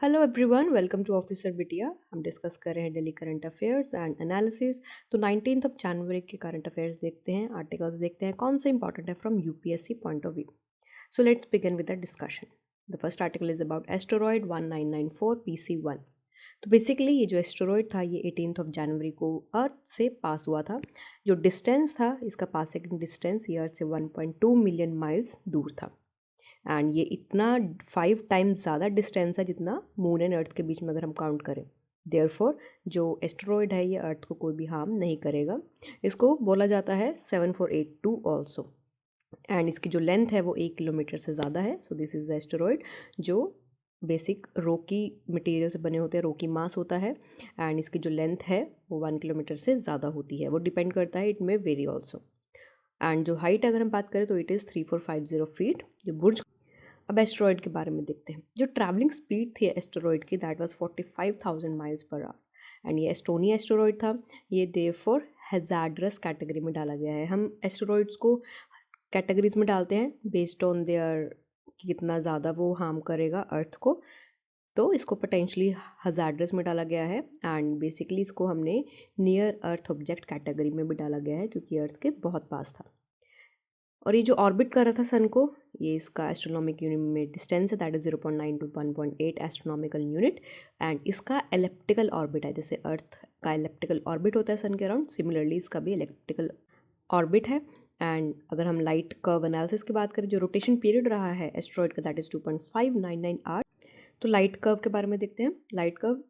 Hello everyone, welcome to officer Bitiya. हम discuss कर रहे हैं daily current affairs and analysis. तो 19 जनवरी के करंट अफेयर्स देखते हैं, आर्टिकल्स देखते हैं कौन से इंपॉर्टेंट है from UPSC point of view. So let's begin with the discussion. The first article is about asteroid 1994 PC1। तो बेसिकली ये जो एस्टेरॉयड था ये 18 जनवरी को अर्थ से पास हुआ था। जो डिस्टेंस था, इसका पासिंग डिस्टेंस ये अर्थ से 1.2 मिलियन माइल्स दूर था। एंड ये इतना 5 टाइम्स ज़्यादा डिस्टेंस है जितना मून एंड अर्थ के बीच में अगर हम काउंट करें। देयरफॉर जो एस्टेरॉयड है ये अर्थ को कोई भी हार्म नहीं करेगा। इसको बोला जाता है 7482 ऑल्सो। एंड इसकी जो लेंथ है वो 1 किलोमीटर से ज़्यादा है। सो दिस इज़ द एस्टेरॉयड जो बेसिक रोकी मटेरियल से बने होते हैं, रोकी मास होता है। एंड इसकी जो लेंथ है वो 1 किलोमीटर से ज़्यादा होती है। वो डिपेंड करता है, it may very also. And जो हाइट अगर हम बात करें तो इट इज़ 3450 फीट। जो बुर्ज, अब एस्टेरॉयड के बारे में देखते हैं। जो ट्रैवलिंग स्पीड थी एस्टेरॉयड की that was 45,000 miles per hour. And ये एस्टोनिया एस्टेरॉयड था। ये देयरफॉर हैजार्डस कैटेगरी में डाला गया है। हम एस्टेरॉयड्स को कैटेगरीज में डालते हैं बेस्ड ऑन देयर कि कितना ज़्यादा वो हार्म करेगा अर्थ को। तो इसको पोटेंशली हजार्डस में डाला गया है। एंड बेसिकली इसको हमने नियर अर्थ ऑब्जेक्ट कैटेगरी में भी डाला गया है क्योंकि अर्थ के बहुत पास था। और ये जो ऑर्बिट कर रहा था सन को, ये इसका एस्ट्रोनॉमिक यूनिट में डिस्टेंस है that is 0.9 to 1.8 astronomical unit. And इसका एलिप्टिकल ऑर्बिट है। जैसे अर्थ का एलिप्टिकल ऑर्बिट होता है सन के अराउंड, सिमिलरली इसका भी एलिप्टिकल ऑर्बिट है। एंड अगर हम लाइट कर्व एनालिसिस की बात करें, जो रोटेशन पीरियड रहा है एस्ट्रॉयड का दैट इज 2.599 आवर। तो लाइट कर्व के बारे में देखते हैं। लाइट कर्व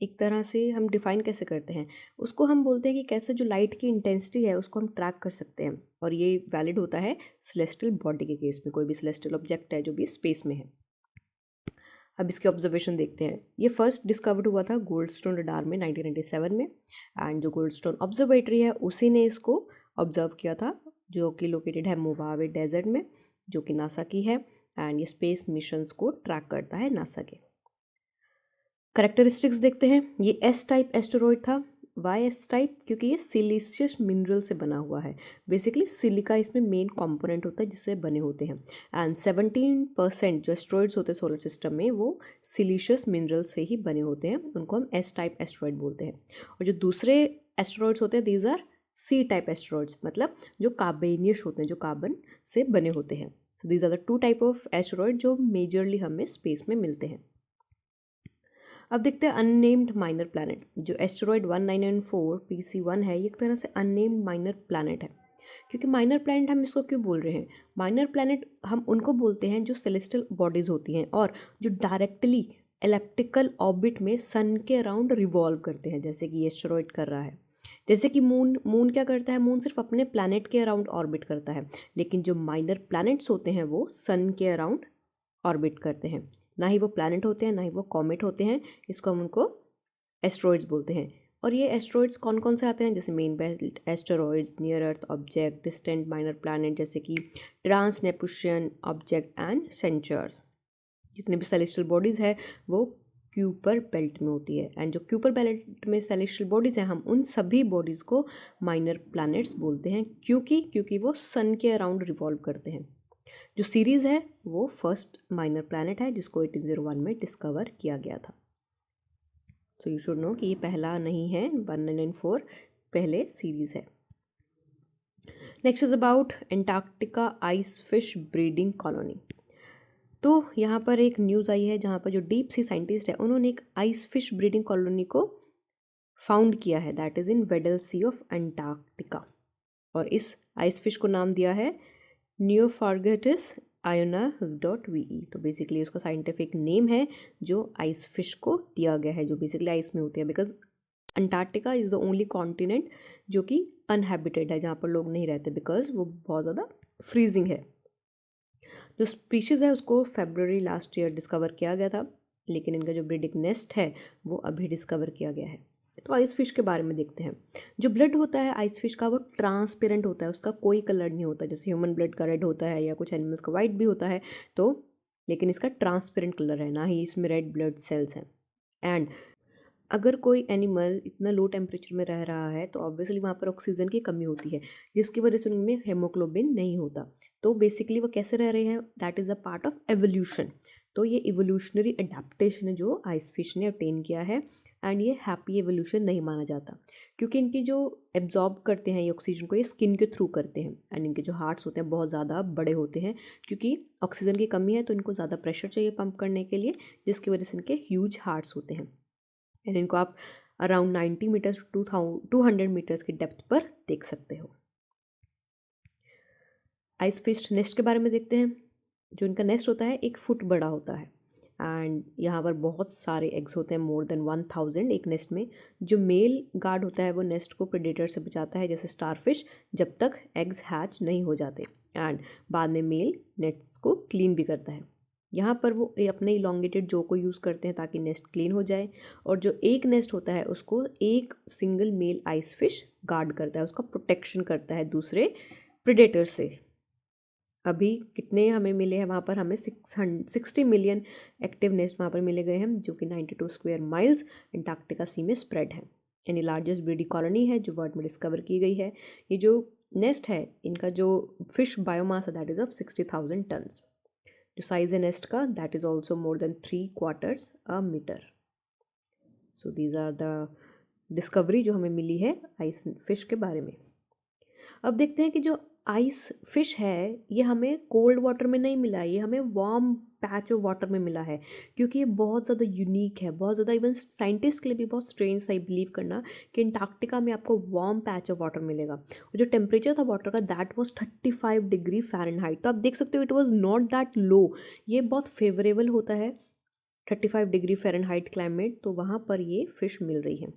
एक तरह से हम डिफाइन कैसे करते हैं, उसको हम बोलते हैं कि कैसे जो लाइट की इंटेंसिटी है उसको हम ट्रैक कर सकते हैं। और ये वैलिड होता है सेलेस्टियल बॉडी के केस में, कोई भी सेलेस्टियल ऑब्जेक्ट है जो भी स्पेस में है। अब इसके ऑब्जर्वेशन देखते हैं। ये फर्स्ट डिस्कवर्ड हुआ था गोल्डस्टोन रडार में 1997 में। एंड जो गोल्डस्टोन ऑब्जर्वेटरी है उसी ने इसको ऑब्जर्व किया था, जो कि लोकेटेड है मोवावे डेजर्ट में, जो कि नासा की है। एंड ये स्पेस मिशंस को ट्रैक करता है नासा के। करेक्टरिस्टिक्स देखते हैं। ये एस टाइप एस्टेरॉयड था। Why S type? क्योंकि ये सिलिशियस मिनरल से बना हुआ है। बेसिकली सिलिका इसमें मेन कंपोनेंट होता है जिससे बने होते हैं। एंड 17% जो एस्टेरॉयड्स होते हैं सोलर सिस्टम में वो सिलिशियस मिनरल से ही बने होते हैं। उनको हम एस टाइप एस्टेरॉयड बोलते हैं। और जो दूसरे एस्टेरॉयड्स होते हैं these are C type asteroids, मतलब जो कार्बेनियस होते हैं, जो कार्बन से बने होते हैं। So these are the two type of asteroid जो मेजरली हमें स्पेस में मिलते हैं। अब देखते हैं अननेम्ड माइनर प्लैनेट। जो एस्टेरॉयड 1994 PC1 है, ये एक तरह से अननेम्ड माइनर प्लैनेट है। क्योंकि माइनर प्लैनेट हम इसको क्यों बोल रहे हैं? माइनर प्लैनेट हम उनको बोलते हैं जो सेलेस्टियल बॉडीज होती हैं और जो डायरेक्टली एलिप्टिकल ऑर्बिट में सन के अराउंड रिवॉल्व करते हैं, जैसे कि एस्टेरॉयड कर रहा है। जैसे कि मून मून क्या करता है? मून सिर्फ अपने प्लैनेट के अराउंड ऑर्बिट करता है। लेकिन जो माइनर प्लैनेट्स होते हैं वो सन के अराउंड ऑर्बिट करते हैं। ना ही वो प्लैनेट होते हैं, ना ही वो कॉमेट होते हैं। इसको हम उनको एस्ट्रॉइड्स बोलते हैं। और ये एस्ट्रॉइड्स कौन कौन से आते हैं? जैसे मेन बेल्ट एस्टेरॉइड्स, नियर अर्थ ऑब्जेक्ट, डिस्टेंट माइनर प्लैनेट जैसे कि ट्रांस नेपच्यून ऑब्जेक्ट एंड सेंचर्स। जितने भी सेलेस्टियल बॉडीज़ है वो क्यूपर बेल्ट में होती है। एंड जो क्यूपर बेल्ट में सेलेस्टियल बॉडीज़ हैं, हम उन सभी बॉडीज़ को माइनर प्लैनेट्स बोलते हैं। क्योंकि वो सन के अराउंड रिवॉल्व करते हैं। जो सीरीज़ है वो फर्स्ट माइनर प्लैनेट है जिसको 1801 में डिस्कवर किया गया था। तो यू शुड नो कि ये पहला नहीं है, 1994 पहले सीरीज़ है। Next is about Antarctica ice fish breeding colony. तो यहाँ पर एक न्यूज़ आई है जहाँ पर जो डीप सी साइंटिस्ट है उन्होंने एक आइस फिश ब्रीडिंग कॉलोनी को फाउंड किया है that is in Weddell sea of Antarctica. और इस आइस फिश को नाम दिया है नियोफार्गेटिस iona.ve। तो बेसिकली उसका साइंटिफिक नेम है जो आइस फिश को दिया गया है, जो बेसिकली आइस में होती है। Because Antarctica is the only continent जो कि अनहैबिटेड है, जहाँ पर लोग नहीं रहते, बिकॉज वो बहुत ज़्यादा फ्रीजिंग है। जो स्पीशीज़ है उसको फेब्रुवरी लास्ट ईयर डिस्कवर किया गया था, लेकिन इनका जो ब्रीडिंग नेस्ट है वो अभी डिस्कवर किया गया है। तो आइस फिश के बारे में देखते हैं। जो ब्लड होता है आइस फिश का वो ट्रांसपेरेंट होता है, उसका कोई कलर नहीं होता। जैसे ह्यूमन ब्लड का रेड होता है या कुछ एनिमल्स का वाइट भी होता है, तो लेकिन इसका ट्रांसपेरेंट कलर है, ना ही इसमें रेड ब्लड सेल्स हैं। एंड अगर कोई एनिमल इतना लो टेम्परेचर में रह रहा है तो ऑब्वियसली वहाँ पर ऑक्सीजन की कमी होती है, जिसकी वजह से उनमें हेमोग्लोबिन नहीं होता। तो बेसिकली वो कैसे रह रहे हैं? That is a part of evolution. तो ये इवोल्यूशनरी अडेप्टेशन है जो आइस फिश ने अटेन किया है, एंड ये हैप्पी एवोल्यूशन नहीं माना जाता, क्योंकि इनकी जो एब्जॉर्ब करते हैं ये ऑक्सीजन को, ये स्किन के थ्रू करते हैं, एंड इनके जो हार्ट्स होते हैं बहुत ज़्यादा बड़े होते हैं, क्योंकि ऑक्सीजन की कमी है तो इनको ज़्यादा प्रेशर चाहिए पंप करने के लिए, जिसकी वजह से इनके ह्यूज हार्ट्स होते हैं। एंड इनको आप अराउंड 90 मीटर्स टू 200 मीटर्स की डेप्थ पर देख सकते हो। आइस फिश नेस्ट के बारे में देखते हैं। जो इनका नेस्ट होता है 1 फुट बड़ा होता है, एंड यहाँ पर बहुत सारे एग्स होते हैं, मोर देन 1000 एक नेस्ट में। जो मेल गार्ड होता है वो नेस्ट को प्रेडेटर से बचाता है, जैसे स्टारफिश, जब तक एग्स हैच नहीं हो जाते, एंड बाद में मेल नेट्स को क्लीन भी करता है। यहाँ पर वो अपने इलोंगेटेड जो को यूज़ करते हैं ताकि नेस्ट क्लीन हो जाए, और जो एक नेस्ट होता है उसको एक single male ice fish guard करता है, उसका प्रोटेक्शन करता है दूसरे प्रेडेटर से। अभी कितने हमें मिले हैं वहाँ पर, हमें 60 मिलियन एक्टिव नेस्ट वहाँ पर मिले गए हैं, जो कि 92 स्क्वायर माइल्स अंटार्कटिका सी में स्प्रेड है। यानी लार्जेस्ट ब्रीडिंग कॉलोनी है जो वर्ल्ड में डिस्कवर की गई है। ये जो नेस्ट है इनका जो फिश बायोमास है दैट इज़ ऑफ 60,000 टन्स। जो साइज है नेस्ट का that is also more than 3/4 a metre. So these are the discovery जो हमें मिली है आइस फिश के बारे में। अब देखते हैं कि जो आइस फिश है ये हमें कोल्ड वाटर में नहीं मिला है, ये हमें वार्म पैच ऑफ वाटर में मिला है, क्योंकि ये बहुत ज़्यादा यूनिक है, बहुत ज़्यादा, इवन साइंटिस्ट के लिए भी बहुत स्ट्रेंज था बिलीव करना कि अंटार्कटिका में आपको वार्म पैच ऑफ वाटर मिलेगा। और जो टेम्परेचर था वाटर का दैट वाज 35 डिग्री फ़ारेनहाइट। तो आप देख सकते हो it was not that low, ये बहुत फेवरेबल होता है 35 डिग्री फ़ारेनहाइट क्लाइमेट, तो वहाँ पर ये फ़िश मिल रही है।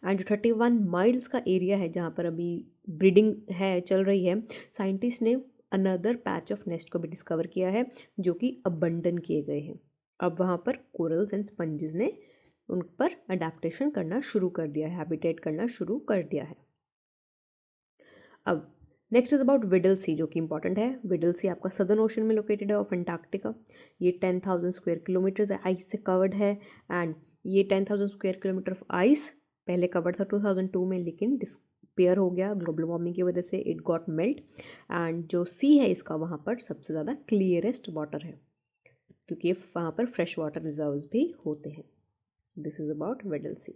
एंड जो 31 माइल्स का एरिया है जहाँ पर अभी ब्रीडिंग है चल रही है, साइंटिस्ट ने अनदर पैच ऑफ नेस्ट को भी डिस्कवर किया है जो कि अबंडन किए गए हैं। अब वहाँ पर कोरल्स एंड स्पंजेस ने उन पर अडेप्टेशन करना शुरू कर दिया है, हैबिटेट करना शुरू कर दिया है। अब नेक्स्ट इज अबाउट विडल सी, जो कि इंपॉर्टेंट है। विडल सी आपका सदर्न ओशन में लोकेटेड है ऑफ अंटार्कटिका। ये 10,000 स्क्वायर किलोमीटर्स आइस से कवर्ड है, एंड ये 10,000 स्क्वायर किलोमीटर ऑफ आइस पहले कवर्ड था 2002 में, लेकिन डिस्पेयर हो गया ग्लोबल वार्मिंग की वजह से, इट गॉट मेल्ट। एंड जो सी है इसका वहाँ पर सबसे ज़्यादा क्लियरेस्ट वाटर है, क्योंकि वहाँ पर फ्रेश वाटर रिजर्व्स भी होते हैं। This is about Weddell sea.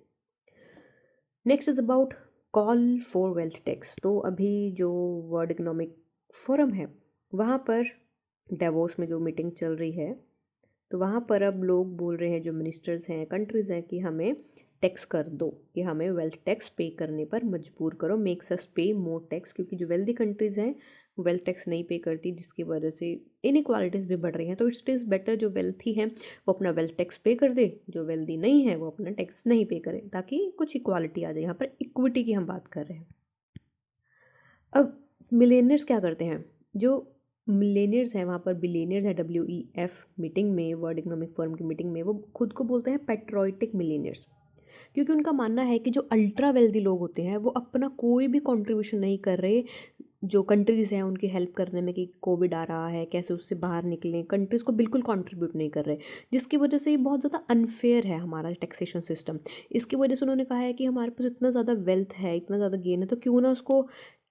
Next is about call for wealth tax. तो अभी जो वर्ल्ड इकोनॉमिक फोरम है वहाँ पर डेवोस में जो मीटिंग चल रही है, तो वहाँ पर अब लोग बोल रहे हैं, जो मिनिस्टर्स हैं, कंट्रीज़ हैं, कि हमें टैक्स कर दो, कि हमें वेल्थ टैक्स पे करने पर मजबूर करो, मेक्स अस पे मोर टैक्स, क्योंकि जो वेल्दी कंट्रीज़ हैं वेल्थ टैक्स नहीं पे करती, जिसकी वजह से इनइक्वालिटीज़ भी बढ़ रही हैं। तो इट इज़ बेटर जो वेल्थी हैं वो अपना वेल्थ टैक्स पे कर दे, जो वेल्दी नहीं है वो अपना टैक्स नहीं पे करे, ताकि कुछ इक्वालिटी आ जाए। यहाँ पर इक्विटी की हम बात कर रहे हैं। अब मिलेनियर्स क्या करते हैं, जो मिलेनियर्स हैं वहाँ पर बिलेनियर्स है, WEF मीटिंग में, वर्ल्ड इकोनॉमिक फोरम की मीटिंग में, वो खुद को बोलते हैं पेट्रोइटिक मिलेनियर्स, क्योंकि उनका मानना है कि जो अल्ट्रा वेल्दी लोग होते हैं वो अपना कोई भी कंट्रीब्यूशन नहीं कर रहे जो कंट्रीज़ हैं उनकी हेल्प करने में, कि कोविड आ रहा है कैसे उससे बाहर निकलें, कंट्रीज़ को बिल्कुल कंट्रीब्यूट नहीं कर रहे, जिसकी वजह से ये बहुत ज़्यादा अनफेयर है हमारा टैक्सेशन सिस्टम। इसकी वजह से उन्होंने कहा है कि हमारे पास इतना ज़्यादा वेल्थ है, इतना ज़्यादा गेन है, तो क्यों ना उसको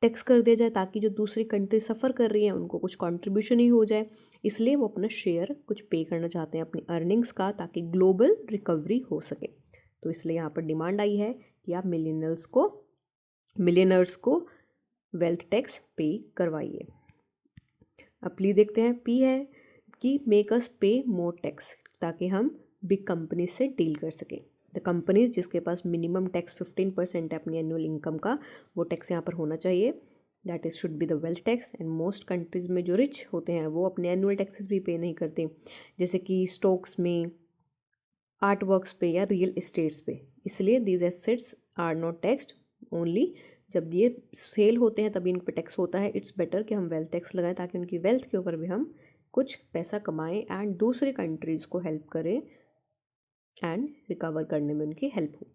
टैक्स कर दिया जाए, ताकि जो दूसरी कंट्री सफ़र कर रही हैं उनको कुछ कंट्रीब्यूशन ही हो जाए। इसलिए वो अपना शेयर कुछ पे करना चाहते हैं अपनी अर्निंग्स का, ताकि ग्लोबल रिकवरी हो सके। तो इसलिए यहाँ पर डिमांड आई है कि आप मिलियनर्स को वेल्थ टैक्स पे करवाइए। अब प्लीज देखते हैं, पी है कि मेक अस पे मोर टैक्स, ताकि हम बिग कंपनीज से डील कर सकें। द कंपनीज जिसके पास मिनिमम टैक्स 15% है अपनी एनुअल इनकम का, वो टैक्स यहाँ पर होना चाहिए, that is should be the wealth tax. And most countries में जो रिच होते हैं वो अपने एनुअल टैक्सेस भी पे नहीं करते, जैसे कि स्टॉक्स में, आर्ट वर्क्स पे या रियल इस्टेट्स पे। इसलिए these assets are not taxed, only जब ये सेल होते हैं तभी इन पर टैक्स होता है। इट्स बेटर कि हम वेल्थ टैक्स लगाएं, ताकि उनकी वेल्थ के ऊपर भी हम कुछ पैसा कमाएं एंड दूसरी कंट्रीज़ को हेल्प करें एंड रिकवर करने में उनकी हेल्प हो।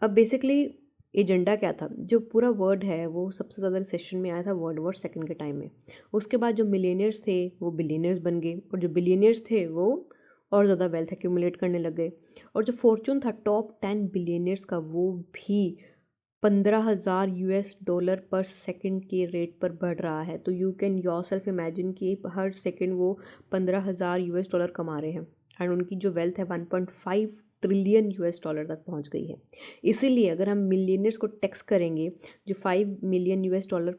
अब बेसिकली एजेंडा क्या था, जो पूरा वर्ल्ड है वो सबसे ज़्यादा रिसेशन में आया था वर्ल्ड वॉर सेकेंड के टाइम में। उसके बाद जो मिलेनियर्स थे वो बिलियनियर्स बन गए, और जो बिलियनियर्स थे वो और ज़्यादा वेल्थ एक्यूमुलेट करने लग गए, और जो फॉर्चून था टॉप 10 बिलियनियर्स का वो भी $15,000 पर सेकंड के रेट पर बढ़ रहा है। तो यू कैन योरसेल्फ इमेजिन कि हर सेकंड वो $15,000 कमा रहे हैं एंड उनकी जो वेल्थ है 1.5 ट्रिलियन $, तक पहुंच गई है। इसीलिए अगर हम मिलियनर्स को टैक्स करेंगे, जो $5 मिलियन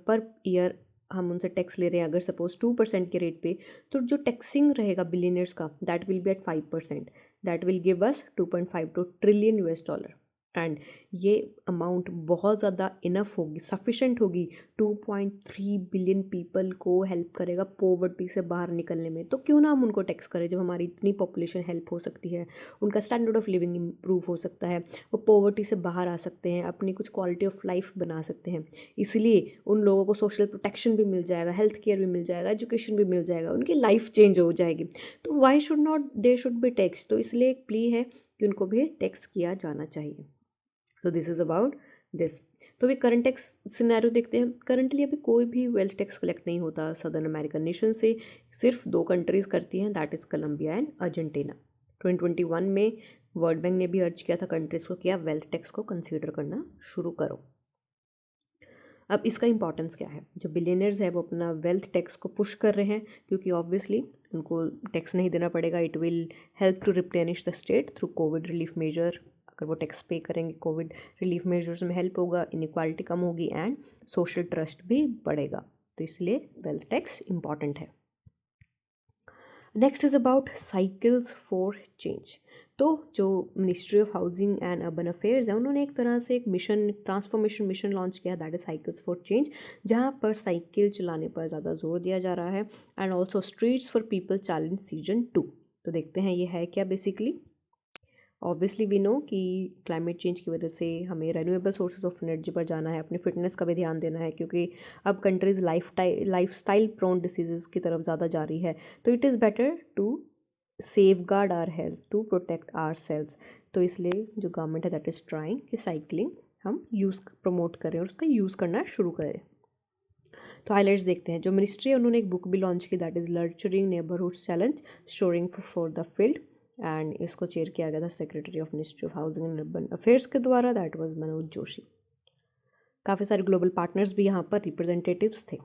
पर ईयर हम उनसे टैक्स ले रहे हैं, अगर सपोज 2% के रेट पे, तो जो टैक्सिंग रहेगा बिलियनर्स का that will be at 5%, that will give us 2.52 trillion $। And ये अमाउंट बहुत ज़्यादा इनफ होगी, सफिशेंट होगी 2.3 बिलियन पीपल को हेल्प करेगा पॉवर्टी से बाहर निकलने में। तो क्यों ना हम उनको टैक्स करें जब हमारी इतनी पॉपुलेशन हेल्प हो सकती है, उनका स्टैंडर्ड ऑफ लिविंग इम्प्रूव हो सकता है, वो पॉवर्टी से बाहर आ सकते हैं, अपनी कुछ क्वालिटी ऑफ लाइफ बना सकते हैं। इसलिए उन लोगों को सोशल प्रोटेक्शन भी मिल जाएगा, हेल्थ केयर भी मिल जाएगा, एजुकेशन भी मिल जाएगा, उनकी लाइफ चेंज हो जाएगी। तो why should not they should be tax. तो इसलिए एक प्ली है कि उनको भी टैक्स किया जाना चाहिए। सो दिस इज़ अबाउट दिस। तो अभी करंट टैक्स सिनेरियो देखते हैं। करंटली अभी कोई भी वेल्थ टैक्स कलेक्ट नहीं होता सदर्न अमेरिकन नेशन से, सिर्फ 2 कंट्रीज़ करती हैं, that is Colombia and Argentina. 2021 में वर्ल्ड बैंक ने भी अर्ज किया था कंट्रीज़ को कि आप वेल्थ टैक्स को कंसीडर करना शुरू करो। अब इसका इंपॉर्टेंस क्या है? जो बिलियनर्स है वो अपना वेल्थ टैक्स को पुश कर रहे हैं क्योंकि ऑब्वियसली उनको टैक्स नहीं देना पड़ेगा। It will help to replenish the state through Covid relief measure. अगर वो टैक्स पे करेंगे, कोविड रिलीफ मेजर्स में हेल्प होगा, इनइक्वालिटी कम होगी एंड सोशल ट्रस्ट भी बढ़ेगा। तो इसलिए वेल्थ टैक्स इंपॉर्टेंट है। Next is about cycles for change. तो जो ministry of housing and urban affairs है, उन्होंने एक तरह से एक मिशन, ट्रांसफॉर्मेशन मिशन लॉन्च किया, that is cycles for change, जहाँ पर साइकिल चलाने पर ज़्यादा जोर दिया जा रहा है and also streets for people challenge season 2। तो देखते हैं ये है क्या बेसिकली। ऑब्वियसली वी नो कि क्लाइमेट चेंज की वजह से हमें रेन्यूएबल सोर्सेज ऑफ एनर्जी पर जाना है, अपनी फिटनेस का भी ध्यान देना है क्योंकि अब कंट्रीज़ लाइफस्टाइल प्रोन डिसीजेस की तरफ ज़्यादा जा रही है। तो it is better to safeguard our health to protect our cells. तो इसलिए जो गवर्नमेंट है दैट इज़ ट्राइंग कि साइकिलिंग हम यूज़ प्रमोट करें और उसका यूज़ करना शुरू करें। तो हाईलाइट्स देखते हैं। जो मिनिस्ट्री है उन्होंने एक बुक भी लॉन्च की, that is nurturing neighbourhood challenge storing for the field, and इसको चेयर किया गया था secretary of ministry of housing and urban affairs के द्वारा, दैट वाज मनोज जोशी। काफ़ी सारे ग्लोबल पार्टनर्स भी यहाँ पर रिप्रेजेंटेटिव्स थे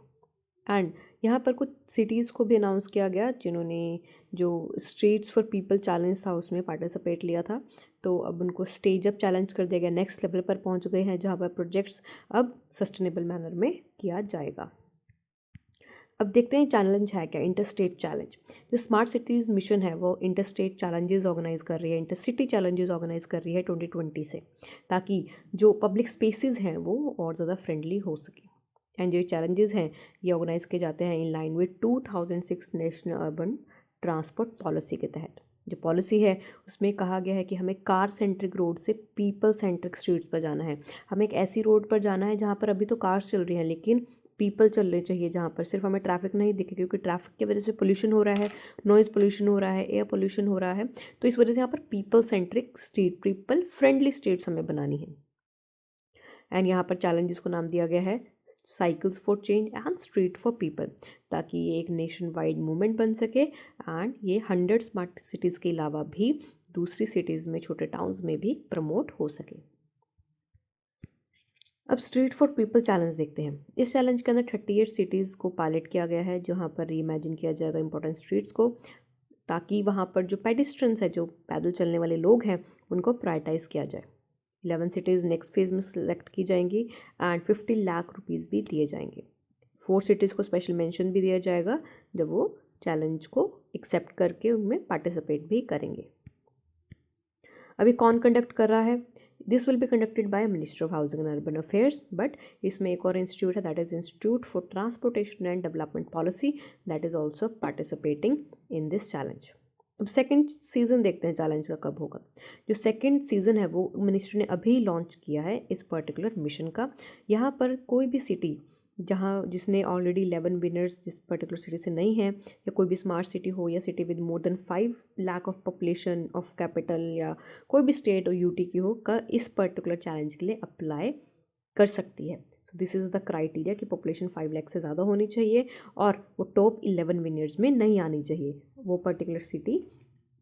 एंड यहाँ पर कुछ सिटीज़ को भी अनाउंस किया गया जिन्होंने जो स्ट्रीट्स फॉर पीपल चैलेंज था उसमें पार्टिसिपेट लिया था। तो अब उनको स्टेज अप चैलेंज कर दिया गया, नेक्स्ट लेवल पर पहुँच गए हैं जहाँ पर प्रोजेक्ट्स अब सस्टेनेबल मैनर में किया जाएगा। अब देखते हैं चैलेंज है क्या, इंटरस्टेट चैलेंज। जो स्मार्ट सिटीज़ मिशन है वो इंटरस्टेट चैलेंजेस ऑर्गेनाइज कर रही है, इंटरसिटी चैलेंजेस ऑर्गेनाइज कर रही है 2020 से, ताकि जो पब्लिक स्पेसेस हैं वो और ज़्यादा फ्रेंडली हो सके। एंड जो चैलेंजेस हैं ये ऑर्गेनाइज किए जाते हैं in line with 2006 national urban transport policy के तहत। जो पॉलिसी है उसमें कहा गया है कि हमें कार सेंट्रिक रोड से पीपल सेंट्रिक स्ट्रीट्स पर जाना है। हमें एक ऐसी रोड पर जाना है जहाँ पर अभी तो कार्स चल रही हैं लेकिन पीपल चलने चाहिए, जहाँ पर सिर्फ हमें ट्रैफिक नहीं दिखे, क्योंकि ट्रैफिक की वजह से पोल्यूशन हो रहा है, नॉइज़ पोल्यूशन हो रहा है, एयर पोल्यूशन हो रहा है। तो इस वजह से यहाँ पर people centric street, people friendly streets हमें बनानी है। एंड यहाँ पर चैलेंजेस को नाम दिया गया है cycles for change and street for people, ताकि ये एक नेशन वाइड मूवमेंट बन सके एंड ये 100 स्मार्ट सिटीज़ के अलावा भी दूसरी सिटीज़ में, छोटे टाउन्स में भी प्रमोट हो सके। अब स्ट्रीट फॉर पीपल चैलेंज देखते हैं। इस चैलेंज के अंदर 38 सिटीज़ को पायलट किया गया है जहाँ पर रीइमेजिन किया जाएगा इंपॉर्टेंट स्ट्रीट्स को, ताकि वहाँ पर जो पेडिस्ट्रेंस है, जो पैदल चलने वाले लोग हैं, उनको प्रायोरिटाइज़ किया जाए। 11 सिटीज़ नेक्स्ट फेज़ में सिलेक्ट की जाएंगी एंड 50 लाख रुपीज़ भी दिए जाएंगे। 4 सिटीज़ को स्पेशल मेंशन भी दिया जाएगा जब वो चैलेंज को एक्सेप्ट करके उनमें पार्टिसिपेट भी करेंगे। अभी कौन कंडक्ट कर रहा है? This will be conducted by ministry of housing and urban affairs, but इसमें एक और इंस्टीट्यूट है that is institute for transportation and development policy, that is also participating in this challenge. अब सेकेंड सीज़न देखते हैं चैलेंज का कब होगा। जो सेकेंड सीज़न है वो मिनिस्ट्री ने अभी लॉन्च किया है इस पर्टिकुलर मिशन का। यहाँ पर कोई भी सिटी जहाँ जिसने ऑलरेडी 11 विनर्स जिस पर्टिकुलर सिटी से नहीं है, या कोई भी स्मार्ट सिटी हो या city with more than 5 lakh of population of capital, या कोई भी स्टेट और यूटी की हो, का इस पर्टिकुलर चैलेंज के लिए अप्लाई कर सकती है। तो दिस इज़ द क्राइटेरिया कि पॉपुलेशन 5 लाख से ज़्यादा होनी चाहिए और वो टॉप 11 विनर्स में नहीं आनी चाहिए। वो पर्टिकुलर सिटी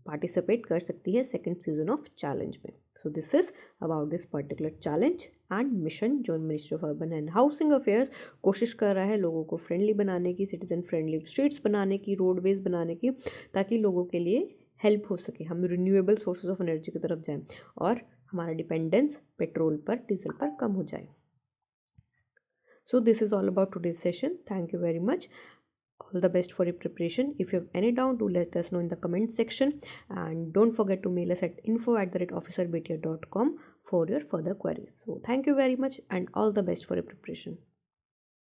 पार्टिसिपेट कर सकती है सेकेंड सीजन ऑफ चैलेंज में। So this is about this particular challenge and mission जो ministry of urban and housing affairs कोशिश कर रहा है लोगों को फ्रेंडली बनाने की, सिटीजन फ्रेंडली स्ट्रीट्स बनाने की, रोडवेज बनाने की, ताकि लोगों के लिए हेल्प हो सके, हम रिन्यूएबल सोर्सेज ऑफ एनर्जी की तरफ जाएं और हमारा डिपेंडेंस पेट्रोल पर, डीजल पर कम हो जाए. So this is all about today's session. Thank you very much. All the best for your preparation. If you have any doubt, do let us know in the comment section, and don't forget to mail us at info@officerbetia.com for your further queries. So thank you very much and all the best for your preparation.